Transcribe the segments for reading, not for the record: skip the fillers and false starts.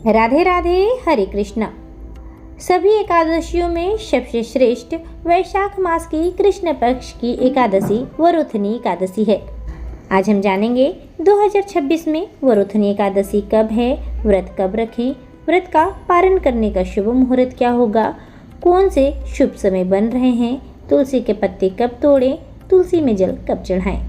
राधे राधे, हरे कृष्णा। सभी एकादशियों में सबसे श्रेष्ठ वैशाख मास की कृष्ण पक्ष की एकादशी वरुथनी एकादशी है। आज हम जानेंगे 2026 में वरुथनी एकादशी कब है, व्रत कब रखें, व्रत का पारण करने का शुभ मुहूर्त क्या होगा, कौन से शुभ समय बन रहे हैं, तुलसी के पत्ते कब तोड़ें, तुलसी में जल कब चढ़ाएं।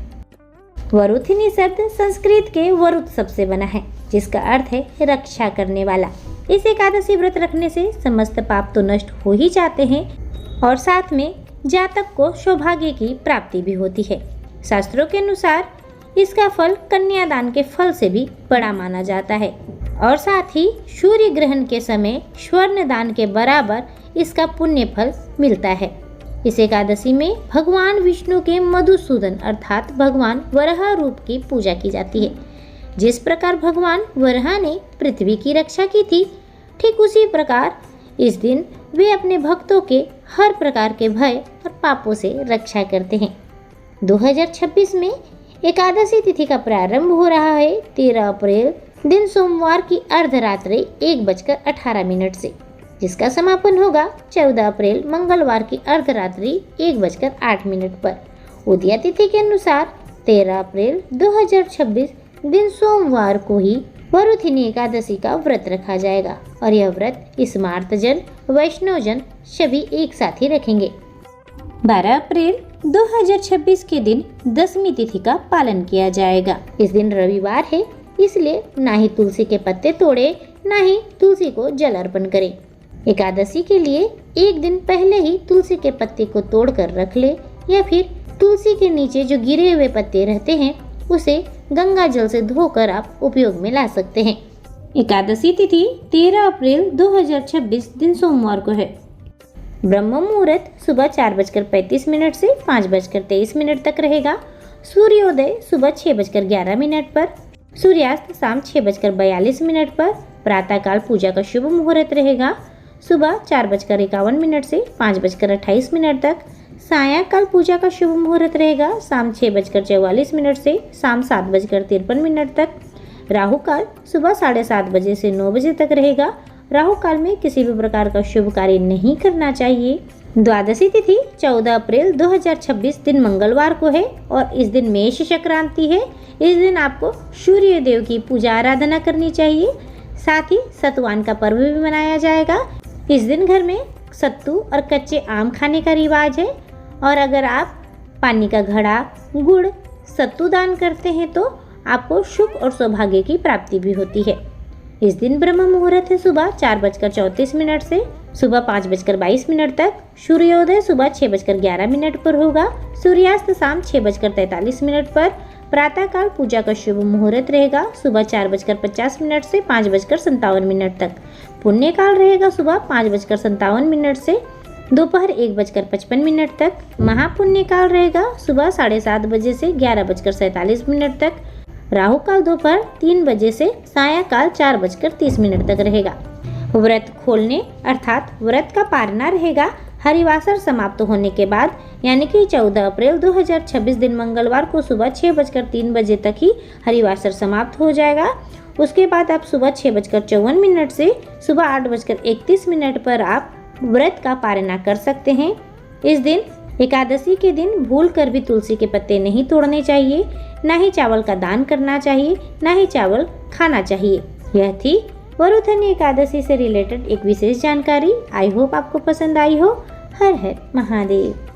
वरुथिनी शब्द संस्कृत के वरुथ से बना है, जिसका अर्थ है रक्षा करने वाला। इस एकादशी व्रत रखने से समस्त पाप तो नष्ट हो ही जाते हैं और साथ में जातक को सौभाग्य की प्राप्ति भी होती है। शास्त्रों के अनुसार इसका फल कन्यादान के फल से भी बड़ा माना जाता है और साथ ही सूर्य ग्रहण के समय स्वर्ण दान के बराबर इसका पुण्य फल मिलता है। इस एकादशी में भगवान विष्णु के मधुसूदन अर्थात भगवान वराह रूप की पूजा की जाती है। जिस प्रकार भगवान वराह ने पृथ्वी की रक्षा की थी, ठीक उसी प्रकार इस दिन वे अपने भक्तों के हर प्रकार के भय और पापों से रक्षा करते हैं। 2026 में एकादशी तिथि का प्रारंभ हो रहा है 13 अप्रैल दिन सोमवार की अर्धरात्रि 1:18 से, जिसका समापन होगा 14 अप्रैल मंगलवार की अर्धरात्रि 1:08 पर। उदया तिथि के अनुसार 13 अप्रैल 2026 दिन सोमवार को ही वरुथिनी एकादशी का व्रत रखा जाएगा और यह व्रत स्मार्तजन वैष्णवजन सभी एक साथ ही रखेंगे। 12 अप्रैल 2026 के दिन दशमी तिथि का पालन किया जाएगा। इस दिन रविवार है, इसलिए ना ही तुलसी के पत्ते तोड़े, ना ही तुलसी को जल अर्पण करें। एकादशी के लिए एक दिन पहले ही तुलसी के पत्ते को तोड़कर रख ले या फिर तुलसी के नीचे जो गिरे हुए पत्ते रहते हैं उसे गंगा जल से धोकर आप उपयोग में ला सकते हैं। एकादशी तिथि 13 अप्रैल 2026 दिन सोमवार को है। ब्रह्म मुहूर्त सुबह 4:35 से 5:23 तक रहेगा। सूर्योदय सुबह 6:11 पर, सूर्यास्त शाम 6:42 पर। प्रातःकाल पूजा का शुभ मुहूर्त रहेगा सुबह 4:51 से 5:28 तक। सायंकाल पूजा का शुभ मुहूर्त रहेगा शाम 6:44 से शाम 7:53 तक। राहु काल सुबह 7:30 बजे से 9 बजे तक रहेगा। राहु काल में किसी भी प्रकार का शुभ कार्य नहीं करना चाहिए। द्वादशी तिथि 14 अप्रैल 2026 दिन मंगलवार को है और इस दिन मेष संक्रांति है। इस दिन आपको सूर्य देव की पूजा आराधना करनी चाहिए। साथ ही सतवान का पर्व भी मनाया जाएगा। इस दिन घर में सत्तू और कच्चे आम खाने का रिवाज है और अगर आप पानी का घड़ा, गुड़, सत्तू दान करते हैं तो आपको सुख और सौभाग्य की प्राप्ति भी होती है। इस दिन ब्रह्म मुहूर्त है सुबह 4:34 से सुबह 5:22 तक। सूर्योदय सुबह 6:11 पर होगा। सूर्यास्त शाम 6:43 पर। प्रातःकाल पूजा का शुभ मुहूर्त रहेगा सुबह 4:50 से 5:57 तक। पुण्य काल रहेगा सुबह 5:57 से दोपहर 1:55 तक। महापुण्य काल रहेगा सुबह 7:30 बजे से 11:47 तक। राहु काल दोपहर 3 बजे से सायंकाल 4:30 तक रहेगा। व्रत खोलने अर्थात व्रत का पारना रहेगा हरिवासर समाप्त होने के बाद, यानी कि 14 अप्रैल 2026 दिन मंगलवार को सुबह 6:03 तक ही हरिवासर समाप्त हो जाएगा। उसके बाद आप सुबह 6:54 से सुबह 8:31 पर आप व्रत का पारणा कर सकते हैं। इस दिन एकादशी के दिन भूल कर भी तुलसी के पत्ते नहीं तोड़ने चाहिए, ना ही चावल का दान करना चाहिए, ना ही चावल खाना चाहिए। यह थी वरुथनी एकादशी से रिलेटेड एक विशेष जानकारी। आई होप आपको पसंद आई हो। हर हर महादेव।